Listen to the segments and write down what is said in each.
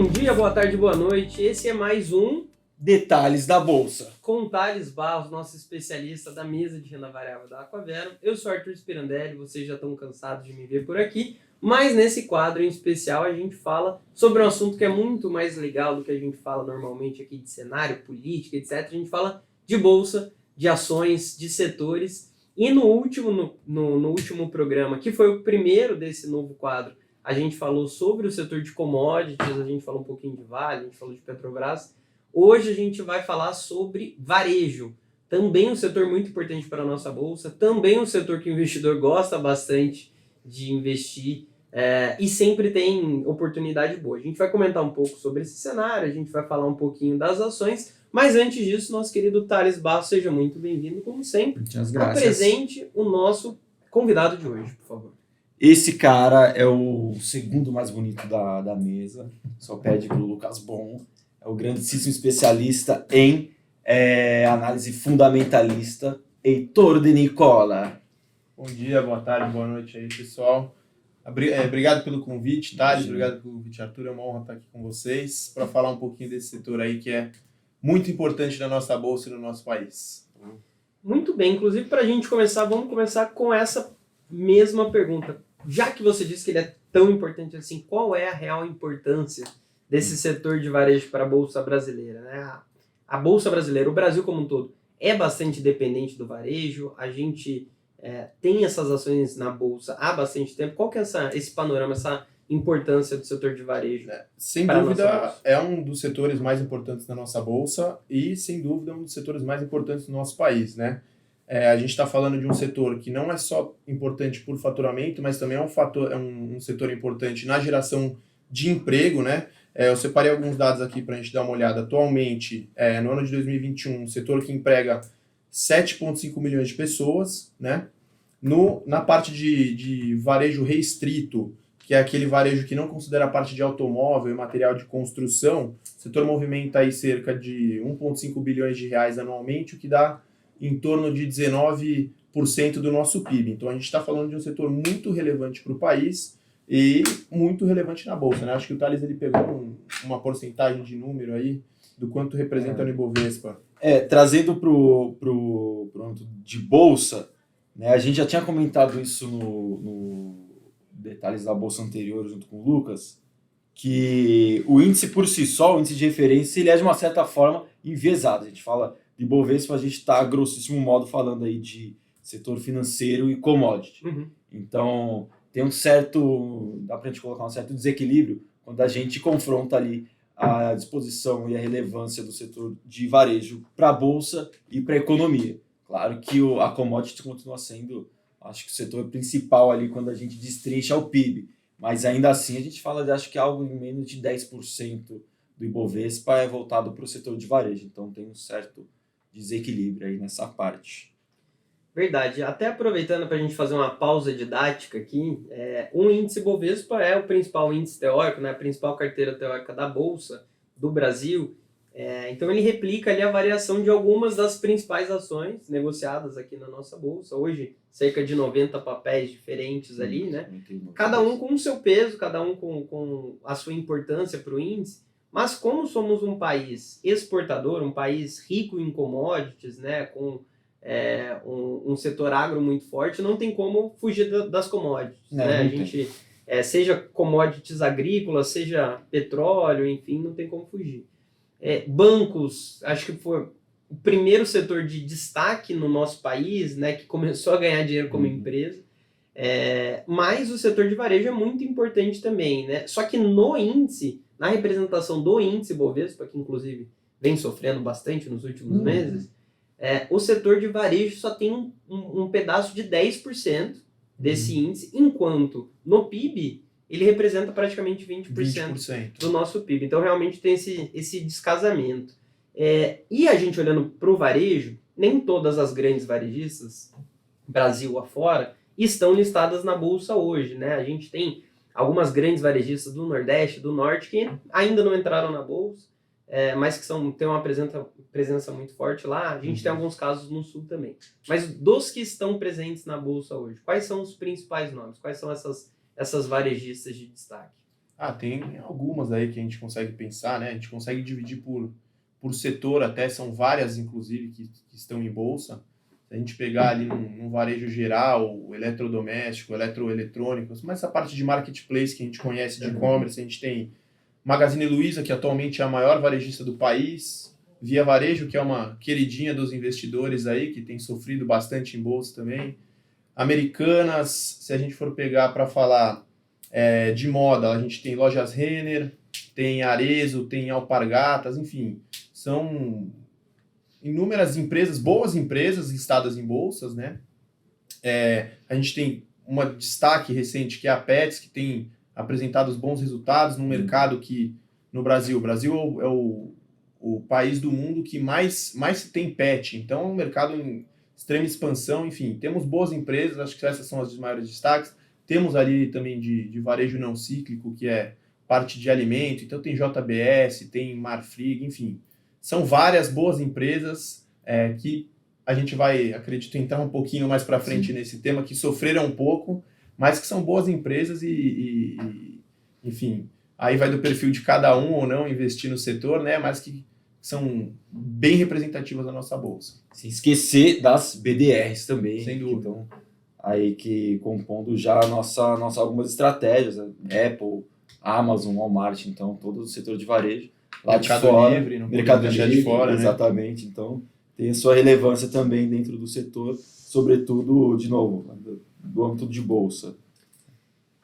Bom dia, boa tarde, boa noite. Esse é mais um Detalhes da Bolsa. com Thales Barros, nosso especialista da mesa de renda variável da Aquavero. Eu sou Arthur Spirandelli, vocês já estão cansados de me ver por aqui, mas nesse quadro em especial a gente fala sobre um assunto que é muito mais legal do que a gente fala normalmente aqui de cenário, política, etc. A gente fala de bolsa, de ações, de setores. E no último programa, que foi o primeiro desse novo quadro, a gente falou sobre o setor de commodities, a gente falou um pouquinho de Vale, a gente falou de Petrobras. Hoje a gente vai falar sobre varejo, também um setor muito importante para a nossa bolsa, também um setor que o investidor gosta bastante de investir e sempre tem oportunidade boa. A gente vai comentar um pouco sobre esse cenário, a gente vai falar um pouquinho das ações, mas antes disso, nosso querido Thales Barros, seja muito bem-vindo, como sempre. Muitas graças. Apresente o nosso convidado de hoje, por favor. Esse cara é o segundo mais bonito da mesa, só pede pro Lucas Bon. É o grandíssimo especialista em análise fundamentalista, Heitor de Nicola. Bom dia, boa tarde, boa noite aí, pessoal. Obrigado pelo convite, Thales, obrigado pelo convite, Arthur. É uma honra estar aqui com vocês para falar um pouquinho desse setor aí que é muito importante na nossa bolsa e no nosso país. Muito bem, inclusive para a gente começar, vamos começar com essa mesma pergunta. Já que você disse que ele é tão importante assim, qual é a real importância desse setor de varejo para a Bolsa Brasileira, né? A Bolsa Brasileira, o Brasil como um todo, é bastante dependente do varejo, a gente tem essas ações na Bolsa há bastante tempo. Qual que é esse panorama, essa importância do setor de varejo? Sem dúvida, é um dos setores mais importantes da nossa Bolsa e, sem dúvida, um dos setores mais importantes do nosso país, né? A gente está falando de um setor que não é só importante por faturamento, mas também é um setor importante na geração de emprego, né? Eu separei alguns dados aqui para a gente dar uma olhada. Atualmente, no ano de 2021, um setor que emprega 7,5 milhões de pessoas, né? Na parte de varejo restrito, que é aquele varejo que não considera a parte de automóvel e material de construção, o setor movimenta aí cerca de 1,5 bilhões de reais anualmente, o que dá em torno de 19% do nosso PIB. Então a gente está falando de um setor muito relevante para o país e muito relevante na Bolsa, né? Acho que o Thales ele pegou uma porcentagem de número aí do quanto representa no Ibovespa. Trazendo pro âmbito de Bolsa, né, a gente já tinha comentado isso no Detalhes da Bolsa anterior junto com o Lucas, que o índice por si só, o índice de referência, ele é de uma certa forma enviesado. A gente fala de Ibovespa, a gente está, grossíssimo modo, falando aí de setor financeiro e commodity. Uhum. Então, tem um certo, dá para a gente colocar um certo desequilíbrio quando a gente confronta ali a disposição e a relevância do setor de varejo para a Bolsa e para a economia. Claro que a commodity continua sendo, acho que o setor principal ali quando a gente destrincha o PIB, mas ainda assim a gente fala de, acho que algo em menos de 10% do Ibovespa é voltado para o setor de varejo, então tem um certo desequilíbrio aí nessa parte. Verdade. Até aproveitando para a gente fazer uma pausa didática aqui, o índice Bovespa é o principal índice teórico, né, a principal carteira teórica da Bolsa do Brasil. Então ele replica ali a variação de algumas das principais ações negociadas aqui na nossa Bolsa. Hoje, cerca de 90 papéis diferentes ali, né? Cada um com o seu peso, cada um com a sua importância para o índice. Mas como somos um país exportador, um país rico em commodities, né, com um setor agro muito forte, não tem como fugir das commodities. Né? A gente, seja commodities agrícolas, seja petróleo, enfim, não tem como fugir. Bancos, acho que foi o primeiro setor de destaque no nosso país, né, que começou a ganhar dinheiro como empresa. Mas o setor de varejo é muito importante também, né? Só que no índice, na representação do índice Bovespa, que inclusive vem sofrendo bastante nos últimos meses, o setor de varejo só tem um pedaço de 10% desse índice, enquanto no PIB ele representa praticamente 20% do nosso PIB. Então realmente tem esse descasamento. E a gente olhando para o varejo, nem todas as grandes varejistas, Brasil afora, estão listadas na Bolsa hoje, né? A gente tem algumas grandes varejistas do Nordeste, do Norte, que ainda não entraram na Bolsa, mas que têm uma presença muito forte lá. A gente tem alguns casos no Sul também. Mas dos que estão presentes na Bolsa hoje, quais são os principais nomes? Quais são essas varejistas de destaque? Tem algumas aí que a gente consegue pensar, né? A gente consegue dividir por setor até, são várias, inclusive, que estão em bolsa. Se a gente pegar ali num varejo geral, o eletrodoméstico, eletroeletrônicos, mas essa parte de marketplace que a gente conhece de e-commerce, a gente tem Magazine Luiza, que atualmente é a maior varejista do país, Via Varejo, que é uma queridinha dos investidores aí, que tem sofrido bastante em bolsa também. Americanas, se a gente for pegar para falar de moda, a gente tem lojas Renner, tem Arezzo, tem Alpargatas, enfim, são inúmeras empresas, boas empresas listadas em bolsas, né? A gente tem uma destaque recente que é a Pets, que tem apresentado bons resultados no mercado que, no Brasil, o Brasil é o país do mundo que mais se tem pet, então é um mercado em extrema expansão, enfim, temos boas empresas, acho que essas são as maiores destaques. Temos ali também de varejo não cíclico, que é parte de alimento, então tem JBS, tem Marfrig, enfim, são várias boas empresas que a gente vai, acredito, entrar um pouquinho mais para frente nesse tema, que sofreram um pouco, mas que são boas empresas e enfim, aí vai do perfil de cada um ou não investir no setor, né, mas que são bem representativas da nossa bolsa. Sem esquecer das BDRs também. Sem dúvida. Então, aí que compondo já nossa algumas estratégias, né? Apple, Amazon, Walmart, então todo o setor de varejo. Lá Mercado de fora, Livre, não Mercado podemos deixar Livre, de fora, né? exatamente. Então, tem a sua relevância também dentro do setor, sobretudo, de novo, do âmbito de bolsa.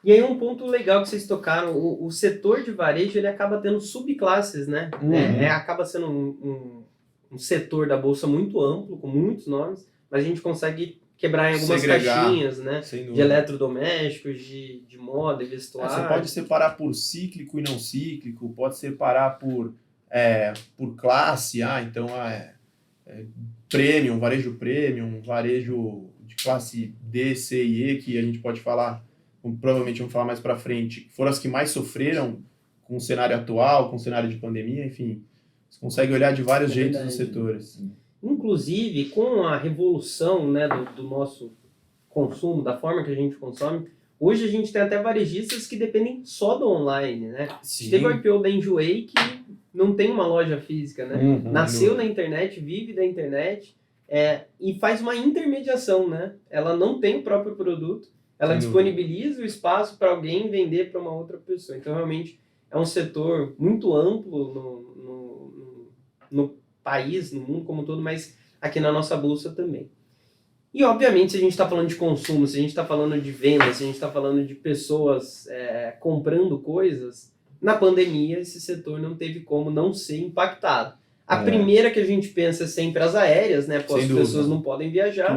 E aí um ponto legal que vocês tocaram, o setor de varejo ele acaba tendo subclasses, né? Acaba sendo um setor da bolsa muito amplo, com muitos nomes, mas a gente consegue quebrar em algumas caixinhas, né? De eletrodomésticos, de moda e vestuário. Você pode separar por cíclico e não cíclico, pode separar por classe, então premium, varejo de classe D, C e E, que a gente pode falar, provavelmente vamos falar mais para frente, foram as que mais sofreram com o cenário atual, com o cenário de pandemia, enfim, você consegue olhar de vários jeitos os setores. Inclusive, com a revolução, né, do nosso consumo, da forma que a gente consome, hoje a gente tem até varejistas que dependem só do online, né? Teve o IPO da Enjoei que não tem uma loja física, né? Nasceu na internet, vive da internet e faz uma intermediação, né? Ela não tem o próprio produto, ela disponibiliza o espaço para alguém vender para uma outra pessoa. Então, realmente, é um setor muito amplo no país, no mundo como um todo, mas aqui na nossa bolsa também. E, obviamente, se a gente está falando de consumo, se a gente está falando de vendas, se a gente está falando de pessoas comprando coisas, na pandemia esse setor não teve como não ser impactado. A primeira que a gente pensa é sempre as aéreas, né? Porque as pessoas não podem viajar.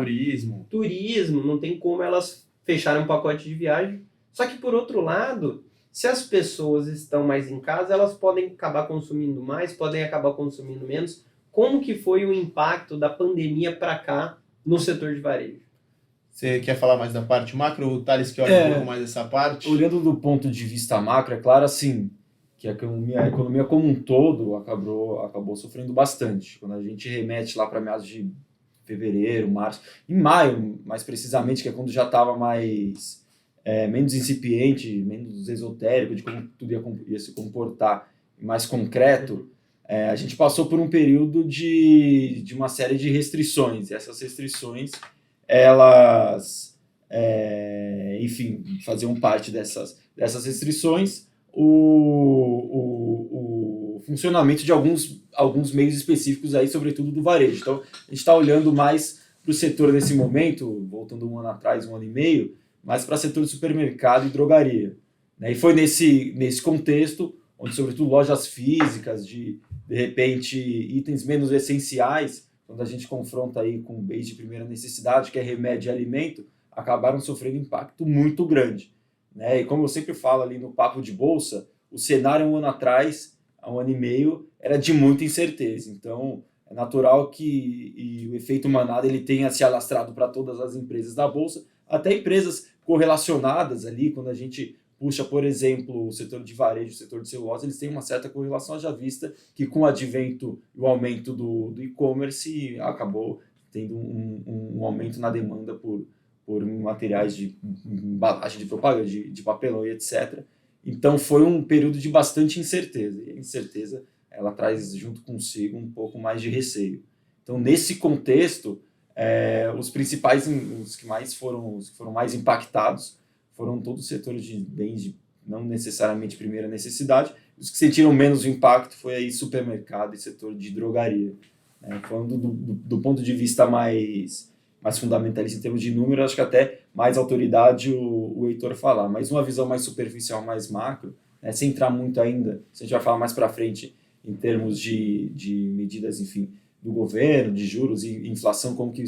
Turismo, não tem como elas fecharem um pacote de viagem. Só que, por outro lado, se as pessoas estão mais em casa, elas podem acabar consumindo mais, podem acabar consumindo menos. Como que foi o impacto da pandemia para cá no setor de varejo? Você quer falar mais da parte macro, o Thales que olha um pouco mais dessa parte? Olhando do ponto de vista macro, é claro assim, que a economia como um todo acabou sofrendo bastante. Quando a gente remete lá para meados de fevereiro, março, em maio, mais precisamente, que é quando já estava menos incipiente, menos esotérico, de como tudo ia se comportar, mais concreto, a gente passou por um período de uma série de restrições. E essas restrições, elas, enfim, faziam parte dessas restrições o funcionamento de alguns meios específicos, aí, sobretudo do varejo. Então, a gente está olhando mais para o setor nesse momento, voltando um ano atrás, 1 ano e meio, mais para o setor de supermercado e drogaria. Né? E foi nesse contexto, onde, sobretudo, lojas físicas, de repente, itens menos essenciais, quando a gente confronta aí com bens de primeira necessidade, que é remédio e alimento, acabaram sofrendo impacto muito grande. Né? E como eu sempre falo ali no Papo de Bolsa, o cenário 1 ano atrás, há 1 ano e meio, era de muita incerteza. Então, é natural que o efeito manada ele tenha se alastrado para todas as empresas da Bolsa, até empresas correlacionadas ali, quando a gente puxa, por exemplo, o setor de varejo, o setor de celulose, eles têm uma certa correlação, já vista que com o advento e o aumento do e-commerce, acabou tendo um aumento na demanda por materiais de embalagem de propaganda, de papelão e etc. Então foi um período de bastante incerteza, e a incerteza ela traz junto consigo um pouco mais de receio. Então, nesse contexto, os principais, os que foram mais impactados foram todos os setores de bens de não necessariamente primeira necessidade. Os que sentiram menos impacto foi aí supermercado e setor de drogaria. Falando do ponto de vista mais fundamentalista em termos de número, acho que até mais autoridade o Heitor falar, mas uma visão mais superficial, mais macro, sem entrar muito ainda, se a gente vai falar mais para frente em termos de medidas, enfim, do governo, de juros e inflação, como que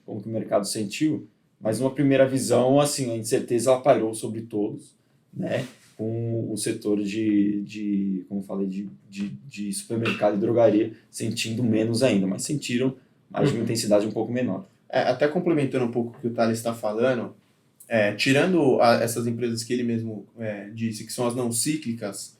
o mercado sentiu, mas uma primeira visão, assim, a incerteza ela pairou sobre todos, né, com o setor como falei, de supermercado e drogaria sentindo menos ainda, mas sentiram mais de uma intensidade um pouco menor. Até complementando um pouco o que o Thales está falando, tirando essas empresas que ele mesmo disse que são as não cíclicas,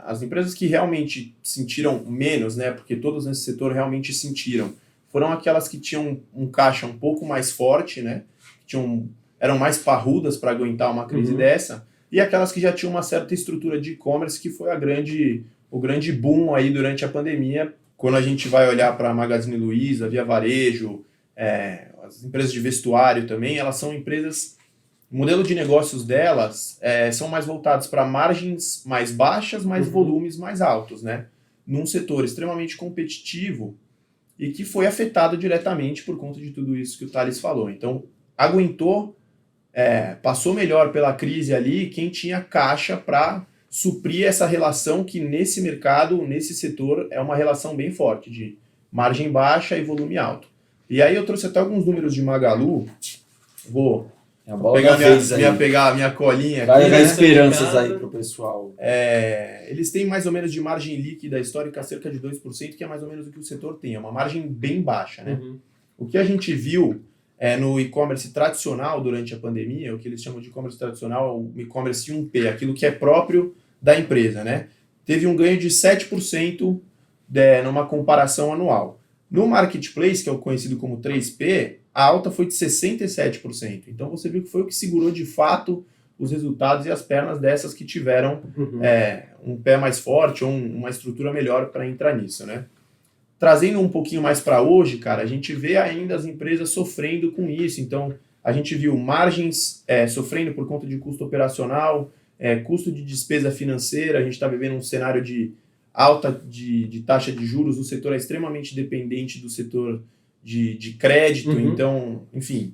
as empresas que realmente sentiram menos, né, porque todos nesse setor realmente sentiram, foram aquelas que tinham um caixa um pouco mais forte, né, eram mais parrudas para aguentar uma crise dessa, e aquelas que já tinham uma certa estrutura de e-commerce, que foi o grande boom aí durante a pandemia. Quando a gente vai olhar para a Magazine Luiza, Via Varejo, as empresas de vestuário também, elas são empresas, o modelo de negócios delas são mais voltados para margens mais baixas, mas volumes mais altos, né? Num setor extremamente competitivo e que foi afetado diretamente por conta de tudo isso que o Thales falou. Então, aguentou, passou melhor pela crise ali quem tinha caixa para suprir essa relação que nesse mercado, nesse setor, é uma relação bem forte de margem baixa e volume alto. E aí eu trouxe até alguns números de Magalu, vou pegar minha colinha aqui. Vai dar esperanças aí pro pessoal. Eles têm mais ou menos de margem líquida histórica cerca de 2%, que é mais ou menos o que o setor tem, é uma margem bem baixa, né? O que a gente viu no e-commerce tradicional durante a pandemia, o que eles chamam de e-commerce tradicional, o e-commerce 1P, aquilo que é próprio da empresa, né? Teve um ganho de 7% numa comparação anual. No Marketplace, que é o conhecido como 3P, a alta foi de 67%. Então você viu que foi o que segurou de fato os resultados e as pernas dessas que tiveram um pé mais forte ou uma estrutura melhor para entrar nisso, né? Trazendo um pouquinho mais para hoje, cara, a gente vê ainda as empresas sofrendo com isso. Então, a gente viu margens sofrendo por conta de custo operacional, custo de despesa financeira. A gente está vivendo um cenário de alta de taxa de juros. O setor é extremamente dependente do setor de crédito. Então, enfim,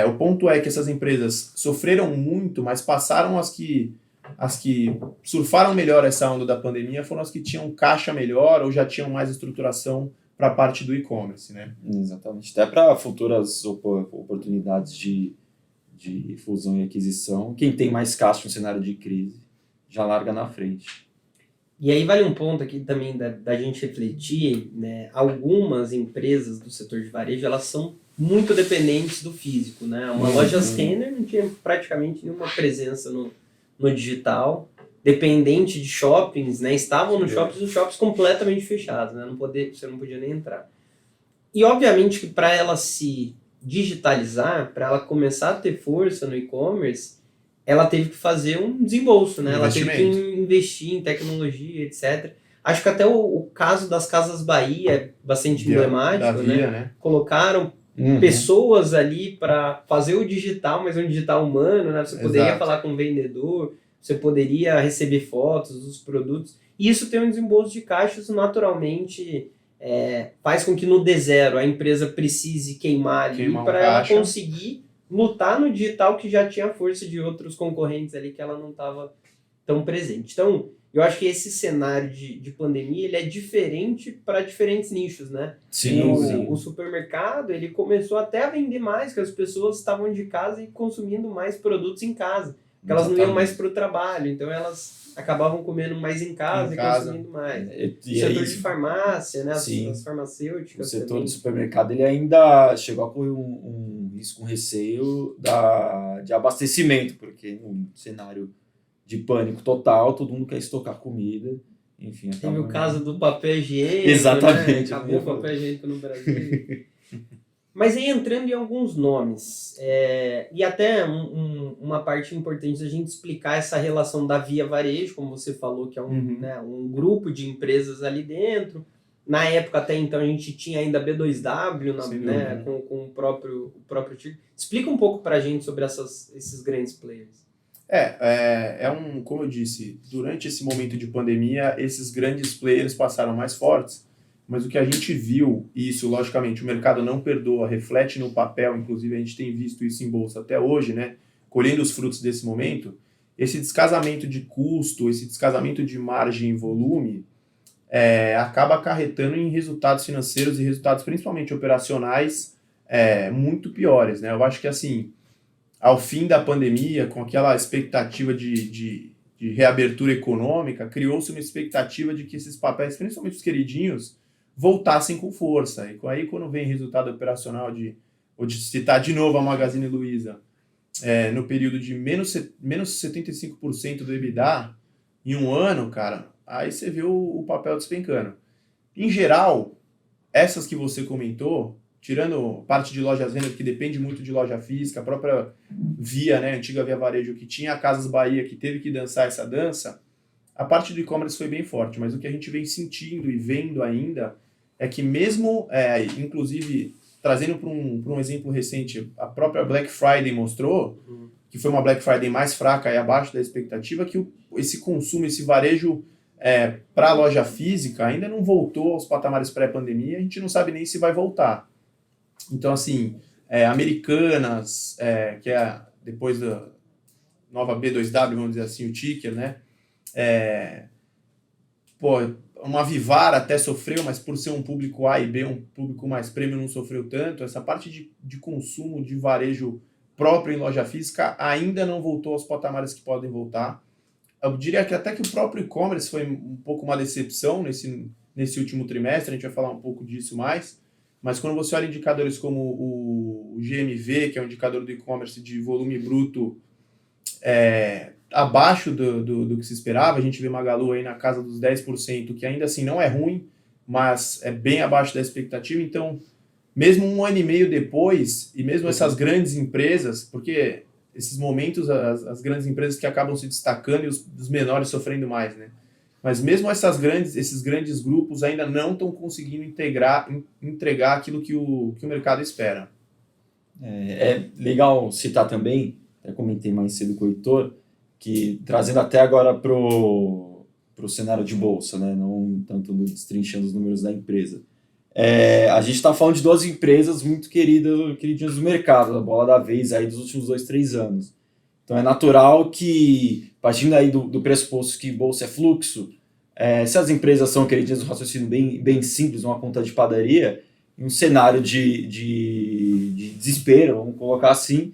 o ponto é que essas empresas sofreram muito, mas passaram as que surfaram melhor essa onda da pandemia foram as que tinham caixa melhor ou já tinham mais estruturação para a parte do e-commerce, né? Exatamente. Até para futuras oportunidades de fusão e aquisição, quem tem mais caixa no cenário de crise já larga na frente. E aí vale um ponto aqui também da gente refletir, né? Algumas empresas do setor de varejo, elas são muito dependentes do físico, né? Uma loja Renner não tinha praticamente nenhuma presença no digital, dependente de shoppings, né? Estavam nos shoppings, os shoppings completamente fechados, né? Você não podia nem entrar. E obviamente que para ela se digitalizar, para ela começar a ter força no e-commerce, ela teve que fazer um desembolso, né? Ela teve que investir em tecnologia, etc. Acho que até o caso das Casas Bahia é bastante emblemático, né? Colocaram pessoas ali para fazer o digital, mas um digital humano, né? Você poderia falar com o vendedor, você poderia receber fotos dos produtos. E isso tem um desembolso de caixa, isso naturalmente faz com que no D0 a empresa precise queimar ali para ela conseguir lutar no digital que já tinha força de outros concorrentes ali que ela não estava tão presente. Então, eu acho que esse cenário de pandemia ele é diferente para diferentes nichos, né? Sim. O supermercado ele começou até a vender mais, que as pessoas estavam de casa e consumindo mais produtos em casa. Porque elas não iam mais para o trabalho, então elas acabavam comendo mais em casa e consumindo mais. O setor de farmácia, né? As farmacêuticas. O setor também. de supermercado ele ainda chegou a correr um risco, um receio de abastecimento, porque num cenário de pânico total, todo mundo quer estocar comida. Enfim, teve o caso do papel higiênico. Exatamente. Né? Acabou o papel higiênico no Brasil. Mas aí entrando em alguns nomes, e até uma parte importante da gente explicar essa relação da Via Varejo, como você falou, que é né, um grupo de empresas ali dentro. Na época, até então, a gente tinha ainda a B2W, né, com o próprio título. Explica um pouco para a gente sobre esses grandes players. Como eu disse, durante esse momento de pandemia, esses grandes players passaram mais fortes, mas o que a gente viu, e isso, logicamente, o mercado não perdoa, reflete no papel, inclusive a gente tem visto isso em bolsa até hoje, né, colhendo os frutos desse momento, esse descasamento de custo, esse descasamento de margem e volume, acaba acarretando em resultados financeiros e resultados principalmente operacionais muito piores, né? Eu acho que assim, ao fim da pandemia, com aquela expectativa de reabertura econômica, criou-se uma expectativa de que esses papéis, principalmente os queridinhos, voltassem com força. E aí quando vem resultado operacional vou citar de novo a Magazine Luiza, no período de menos 75% do EBITDA em um ano, cara, aí você vê o papel despencando. Em geral, essas que você comentou, tirando parte de lojas vendas, que depende muito de loja física, a própria Via, né, antiga Via Varejo, que tinha a Casas Bahia, que teve que dançar essa dança, a parte do e-commerce foi bem forte, mas o que a gente vem sentindo e vendo ainda é que mesmo, inclusive, trazendo para um exemplo recente, a própria Black Friday mostrou que foi uma Black Friday mais fraca e abaixo da expectativa, que esse consumo, esse varejo para a loja física ainda não voltou aos patamares pré-pandemia, a gente não sabe nem se vai voltar. Então, assim, Americanas, que é depois da nova B2W, vamos dizer assim, o ticker, né? Uma Vivara até sofreu, mas por ser um público A e B, um público mais premium, não sofreu tanto. Essa parte de consumo de varejo próprio em loja física ainda não voltou aos patamares que podem voltar. Eu diria que até que o próprio e-commerce foi um pouco uma decepção nesse último trimestre, a gente vai falar um pouco disso mais, mas quando você olha indicadores como o GMV, que é um indicador do e-commerce de volume bruto abaixo do que se esperava, a gente vê Magalu aí na casa dos 10%, que ainda assim não é ruim, mas é bem abaixo da expectativa. Então, mesmo um ano e meio depois, e mesmo essas grandes empresas, porque esses momentos, as grandes empresas que acabam se destacando e os menores sofrendo mais, né? Mas mesmo esses grandes grupos ainda não estão conseguindo entregar aquilo que o mercado espera. É legal citar também, eu comentei mais cedo com o Heitor, que trazendo até agora para o cenário de bolsa, né? Não tanto destrinchando os números da empresa. A gente está falando de duas empresas muito queridinhas do mercado, a bola da vez aí dos últimos 2-3 anos. Então é natural que, partindo aí do pressuposto que bolsa é fluxo, se as empresas são queridinhas do raciocínio bem simples, uma conta de padaria, em um cenário de desespero, vamos colocar assim,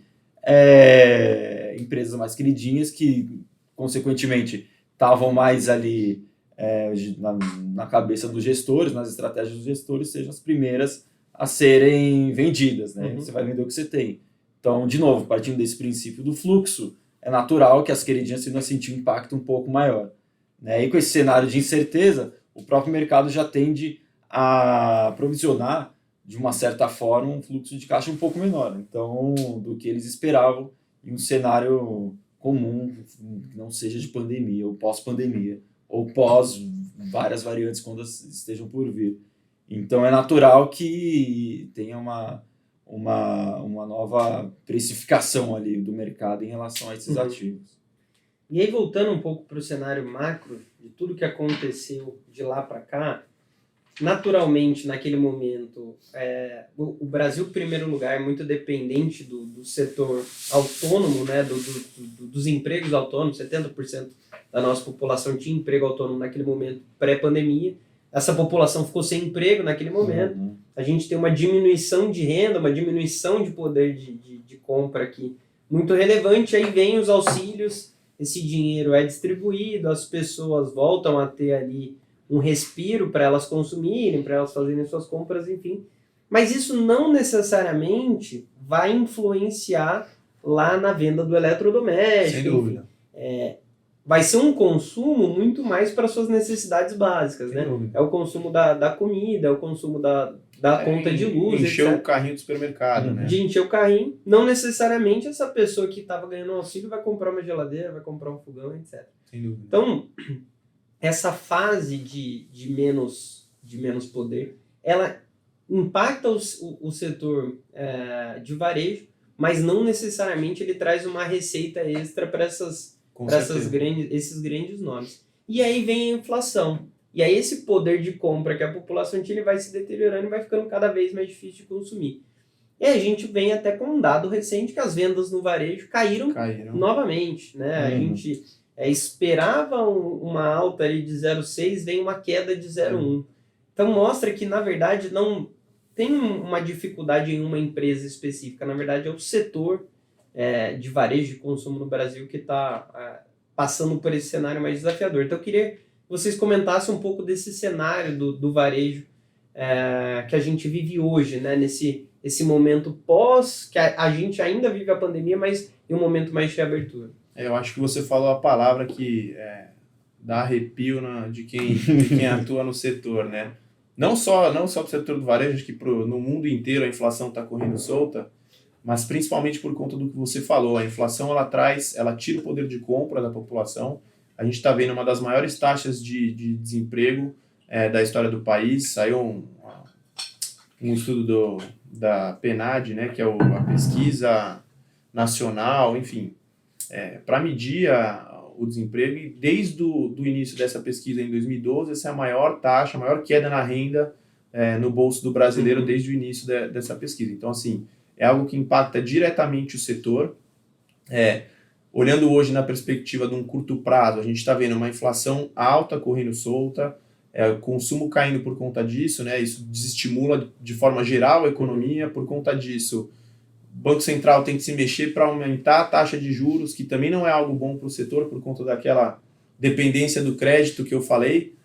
empresas mais queridinhas que, consequentemente, estavam mais ali na cabeça dos gestores, nas estratégias dos gestores, sejam as primeiras a serem vendidas, né? Você vai vender o que você tem. Então, de novo, partindo desse princípio do fluxo, é natural que as queridinhas tenham sentido um impacto um pouco maior, né? E com esse cenário de incerteza, o próprio mercado já tende a provisionar, de uma certa forma, um fluxo de caixa um pouco menor, então, do que eles esperavam em um cenário comum, não seja de pandemia ou pós-pandemia, ou pós várias variantes quando estejam por vir. Então é natural que tenha uma nova precificação ali do mercado em relação a esses ativos. E aí, voltando um pouco para o cenário macro, de tudo que aconteceu de lá para cá, naturalmente, naquele momento, o Brasil, em primeiro lugar, é muito dependente do setor autônomo, né, dos empregos autônomos. 70% da nossa população tinha emprego autônomo naquele momento pré-pandemia. Essa população ficou sem emprego naquele momento. A gente tem uma diminuição de renda, uma diminuição de poder de compra aqui muito relevante. Aí vem os auxílios, esse dinheiro é distribuído, as pessoas voltam a ter ali um respiro para elas consumirem, para elas fazerem suas compras, enfim. Mas isso não necessariamente vai influenciar lá na venda do eletrodoméstico. Sem dúvida. Vai ser um consumo muito mais para suas necessidades básicas, né? É o consumo da comida, é o consumo da conta de luz, encher etc. o carrinho do supermercado, né? De encher o carrinho. Não necessariamente essa pessoa que estava ganhando auxílio vai comprar uma geladeira, vai comprar um fogão, etc. Sem dúvida. Então, essa fase de menos poder, ela impacta o setor de varejo, mas não necessariamente ele traz uma receita extra para esses grandes nomes. E aí vem a inflação. E aí esse poder de compra que a população tinha, ele vai se deteriorando e vai ficando cada vez mais difícil de consumir. E a gente vem até com um dado recente que as vendas no varejo caíram. Novamente, né? A gente esperava uma alta ali de 0,6, vem uma queda de 0,1. Então mostra que, na verdade, não tem uma dificuldade em uma empresa específica. Na verdade, é o setor de varejo de consumo no Brasil que está passando por esse cenário mais desafiador. Então eu queria que vocês comentassem um pouco desse cenário do varejo que a gente vive hoje, né? Esse momento pós, que a gente ainda vive a pandemia, mas em um momento mais de abertura. Eu acho que você falou a palavra que dá arrepio de quem atua no setor, né? Não só para o setor do varejo, acho que no mundo inteiro a inflação está correndo solta, mas principalmente por conta do que você falou. A inflação ela tira o poder de compra da população. A gente está vendo uma das maiores taxas de desemprego da história do país. Saiu um estudo da PNAD, né, que é a pesquisa nacional, enfim, para medir o desemprego. E desde o início dessa pesquisa, em 2012, essa é a maior taxa, a maior queda na renda no bolso do brasileiro desde o início dessa pesquisa. Então, assim, é algo que impacta diretamente o setor. Olhando hoje na perspectiva de um curto prazo, a gente está vendo uma inflação alta correndo solta, o consumo caindo por conta disso, né? Isso desestimula de forma geral a economia. Por conta disso, o Banco Central tem que se mexer para aumentar a taxa de juros, que também não é algo bom para o setor por conta daquela dependência do crédito que eu falei.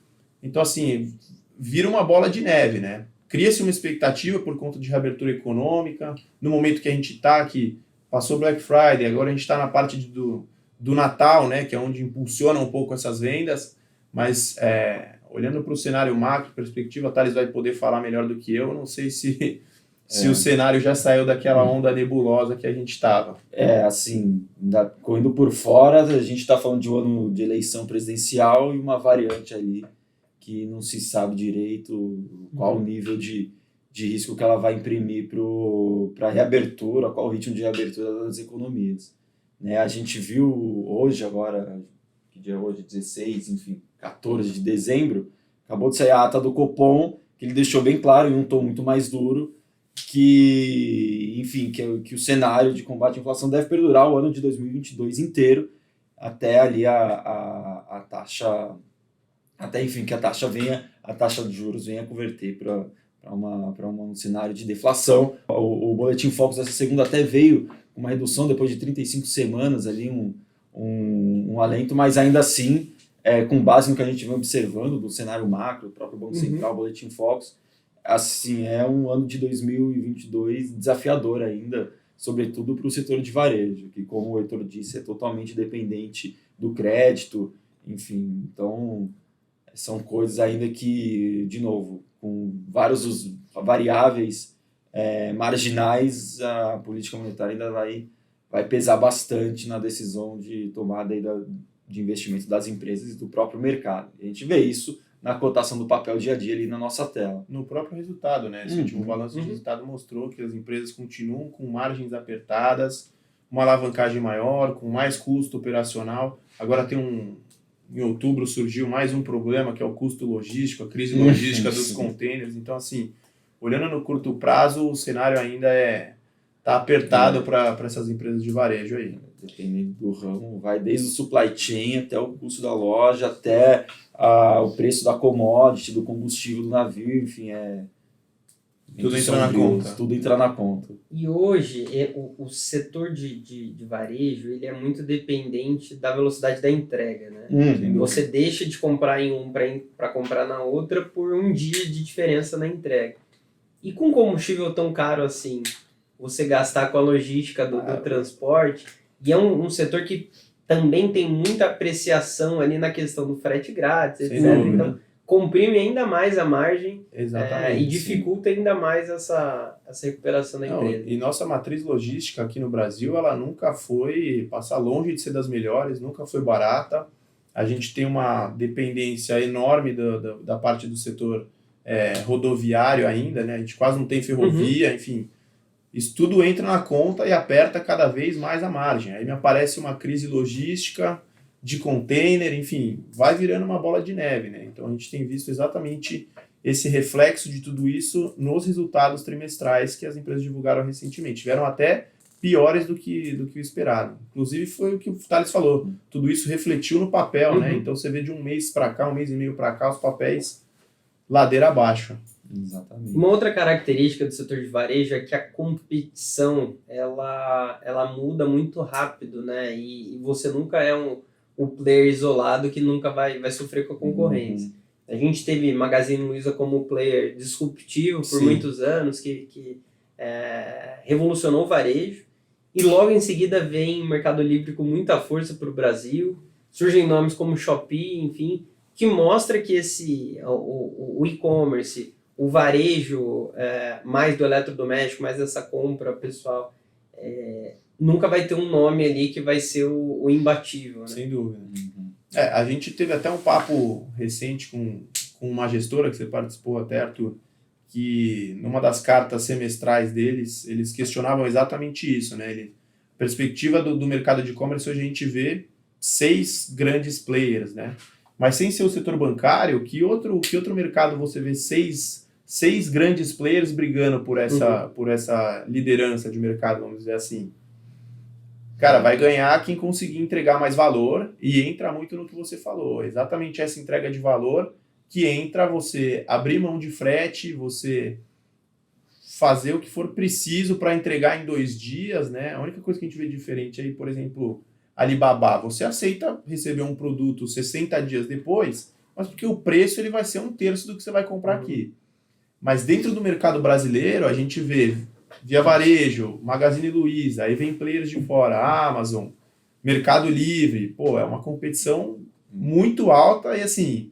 Então, assim, vira uma bola de neve, né? Cria-se uma expectativa por conta de reabertura econômica. No momento que a gente está aqui, passou Black Friday, agora a gente está na parte do Natal, né, que é onde impulsiona um pouco essas vendas, mas olhando para o cenário macro, perspectiva, a Thales vai poder falar melhor do que eu não sei se o cenário já saiu daquela onda nebulosa que a gente estava. Assim, correndo por fora, a gente está falando de um ano de eleição presidencial e uma variante ali que não se sabe direito qual o nível de risco que ela vai imprimir para a reabertura, qual o ritmo de reabertura das economias. Né? A gente viu hoje, agora, que dia é hoje? 16, enfim, 14 de dezembro, acabou de sair a ata do Copom, que ele deixou bem claro, em um tom muito mais duro, que o cenário de combate à inflação deve perdurar o ano de 2022 inteiro, até ali a taxa, que a taxa de juros venha a converter para um cenário de deflação. O Boletim Focus dessa segunda até veio com uma redução depois de 35 semanas, ali um alento, mas ainda assim, com base no que a gente vem observando do cenário macro, o próprio Banco Central, o Boletim Focus, assim, é um ano de 2022 desafiador ainda, sobretudo para o setor de varejo, que, como o Heitor disse, é totalmente dependente do crédito, enfim, então são coisas ainda que, de novo, com vários variáveis marginais, a política monetária ainda vai pesar bastante na decisão de tomada de investimento das empresas e do próprio mercado. A gente vê isso na cotação do papel dia a dia ali na nossa tela. No próprio resultado, né? Esse último balanço de resultado mostrou que as empresas continuam com margens apertadas, uma alavancagem maior, com mais custo operacional. Agora em outubro surgiu mais um problema, que é o custo logístico, a crise logística dos containers. Então, assim, olhando no curto prazo, o cenário ainda está apertado para essas empresas de varejo aí. Dependendo do ramo, vai desde o supply chain até o custo da loja, até o preço da commodity, do combustível do navio, enfim, tudo entra na conta. Tudo entra na conta. E hoje, o setor de varejo, ele é muito dependente da velocidade da entrega, né? Você deixa de comprar em um para comprar na outra por um dia de diferença na entrega. E com combustível tão caro assim, você gastar com a logística do transporte, e é um setor que também tem muita apreciação ali na questão do frete grátis, etc. Então, comprime ainda mais a margem Exatamente. e dificulta ainda mais essa recuperação da empresa. E nossa matriz logística aqui no Brasil, ela nunca foi, passa longe de ser das melhores, nunca foi barata. A gente tem uma dependência enorme da parte do setor rodoviário ainda, né? A gente quase não tem ferrovia, enfim. Isso tudo entra na conta e aperta cada vez mais a margem. Aí me aparece uma crise logística de container, enfim, vai virando uma bola de neve, né? Então a gente tem visto exatamente esse reflexo de tudo isso nos resultados trimestrais que as empresas divulgaram recentemente. Tiveram até piores do que o esperado. Inclusive foi o que o Thales falou, tudo isso refletiu no papel, né? Então você vê de um mês para cá, um mês e meio para cá, os papéis ladeira abaixo. Exatamente. Uma outra característica do setor de varejo é que a competição ela muda muito rápido, né? E você nunca é um player isolado que nunca vai sofrer com a concorrência. A gente teve Magazine Luiza como player disruptivo por muitos anos, que revolucionou o varejo, e logo em seguida vem Mercado Livre com muita força para o Brasil, surgem nomes como Shopee, enfim, que mostra que o e-commerce, o varejo mais do eletrodoméstico, mais dessa compra pessoal, nunca vai ter um nome ali que vai ser o imbatível, né? Sem dúvida. A gente teve até um papo recente com uma gestora que você participou até, Arthur, que numa das cartas semestrais deles, eles questionavam exatamente isso, né? Perspectiva do mercado de e-commerce, hoje a gente vê 6 grandes players, né? Mas sem ser o setor bancário, que outro mercado você vê 6 grandes players brigando por essa liderança de mercado, vamos dizer assim? Cara, vai ganhar quem conseguir entregar mais valor, e entra muito no que você falou. Exatamente essa entrega de valor que entra você abrir mão de frete, você fazer o que for preciso para entregar em 2 dias, né? A única coisa que a gente vê diferente aí, por exemplo, Alibaba, você aceita receber um produto 60 dias depois, mas porque o preço ele vai ser 1/3 do que você vai comprar aqui. Mas dentro do mercado brasileiro, a gente vê Via Varejo, Magazine Luiza, aí vem players de fora, Amazon, Mercado Livre, é uma competição muito alta e assim,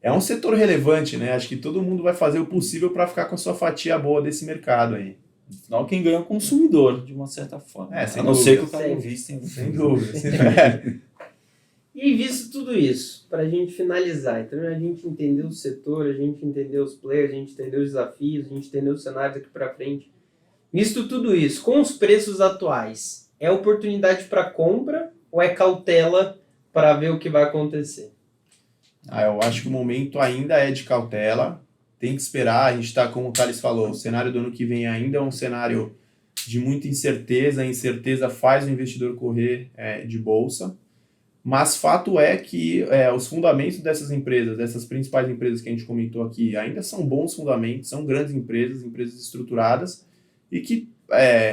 é um setor relevante, né? Acho que todo mundo vai fazer o possível para ficar com a sua fatia boa desse mercado aí. No final, quem ganha é o consumidor, de uma certa forma. Sem a não dúvida. ser que o cara invista em... Sem dúvida. E visto tudo isso, para a gente finalizar, então a gente entendeu o setor, a gente entendeu os players, a gente entendeu os desafios, a gente entendeu os cenários daqui para frente. Visto tudo isso, com os preços atuais, é oportunidade para compra ou é cautela para ver o que vai acontecer? Eu acho que o momento ainda é de cautela, tem que esperar, a gente está, como o Thales falou, o cenário do ano que vem ainda é um cenário de muita incerteza, a incerteza faz o investidor correr de bolsa, mas fato é que os fundamentos dessas empresas, dessas principais empresas que a gente comentou aqui, ainda são bons fundamentos, são grandes empresas estruturadas, e que,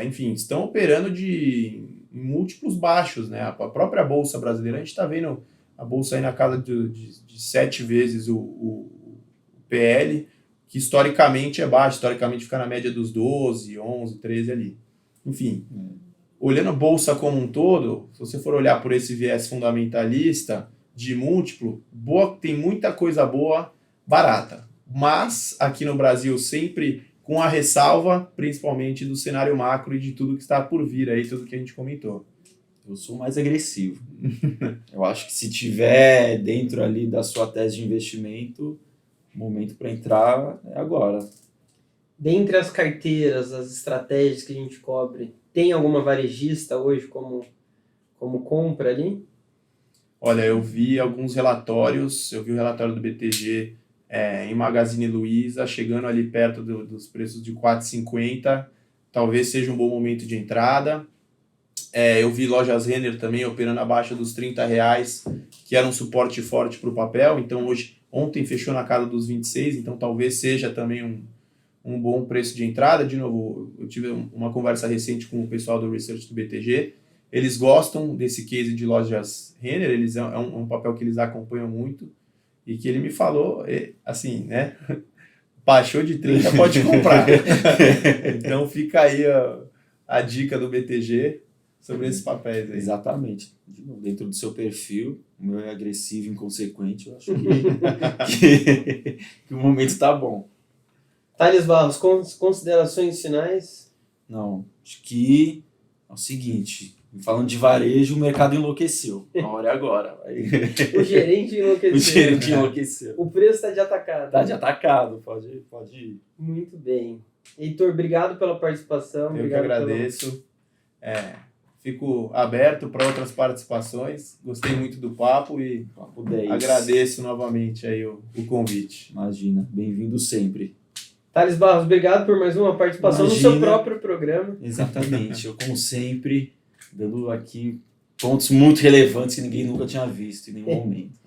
enfim, estão operando em múltiplos baixos, né? A própria Bolsa brasileira, a gente está vendo a Bolsa aí na casa de 7 vezes o PL, que historicamente é baixo, historicamente fica na média dos 12, 11, 13 ali. Enfim, olhando a Bolsa como um todo, se você for olhar por esse viés fundamentalista de múltiplo, tem muita coisa boa, barata. Mas, aqui no Brasil, sempre com a ressalva, principalmente do cenário macro e de tudo que está por vir aí, tudo que a gente comentou. Eu sou mais agressivo. Eu acho que se tiver dentro ali da sua tese de investimento, o momento para entrar é agora. Dentre as carteiras, as estratégias que a gente cobre, tem alguma varejista hoje como compra ali? Olha, eu vi alguns relatórios, eu vi o relatório do BTG em Magazine Luiza, chegando ali perto dos preços de 4,50, talvez seja um bom momento de entrada. Eu vi lojas Renner também operando abaixo dos R$30, que era um suporte forte para o papel, então ontem fechou na casa dos 26, então talvez seja também um bom preço de entrada. De novo, eu tive uma conversa recente com o pessoal do Research do BTG, eles gostam desse case de lojas Renner, é um papel que eles acompanham muito, e que ele me falou, assim, né, baixou de 30, pode comprar. Então fica aí a dica do BTG, sobre esses papéis aí. Exatamente. De novo, dentro do seu perfil, o meu é agressivo e inconsequente, eu acho que o momento está bom. Thales Barros, considerações finais? Não, acho que é o seguinte, falando de varejo, o mercado enlouqueceu. A hora é agora. O gerente enlouqueceu. O gerente enlouqueceu. O preço está de atacado. Está de atacado, pode ir. Muito bem. Heitor, obrigado pela participação. Eu que agradeço. Fico aberto para outras participações. Gostei muito do papo e Papo 10. agradeço novamente aí o convite. Imagina, bem-vindo sempre. Thales Barros, obrigado por mais uma participação no seu próprio programa. Exatamente, eu como sempre, dando aqui pontos muito relevantes que ninguém nunca tinha visto em nenhum momento.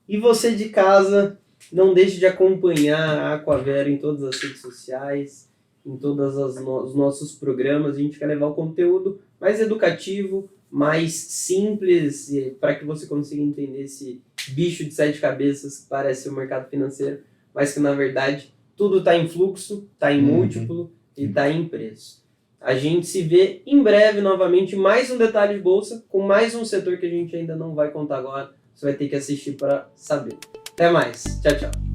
E você de casa, não deixe de acompanhar a Aquavero em todas as redes sociais, em todos os nossos programas. A gente quer levar o conteúdo mais educativo, mais simples, para que você consiga entender esse bicho de 7 cabeças que parece o mercado financeiro, mas que na verdade tudo está em fluxo, está em múltiplo e está em preço. A gente se vê em breve novamente, mais um Detalhe de Bolsa, com mais um setor que a gente ainda não vai contar agora. Você vai ter que assistir para saber. Até mais. Tchau, tchau.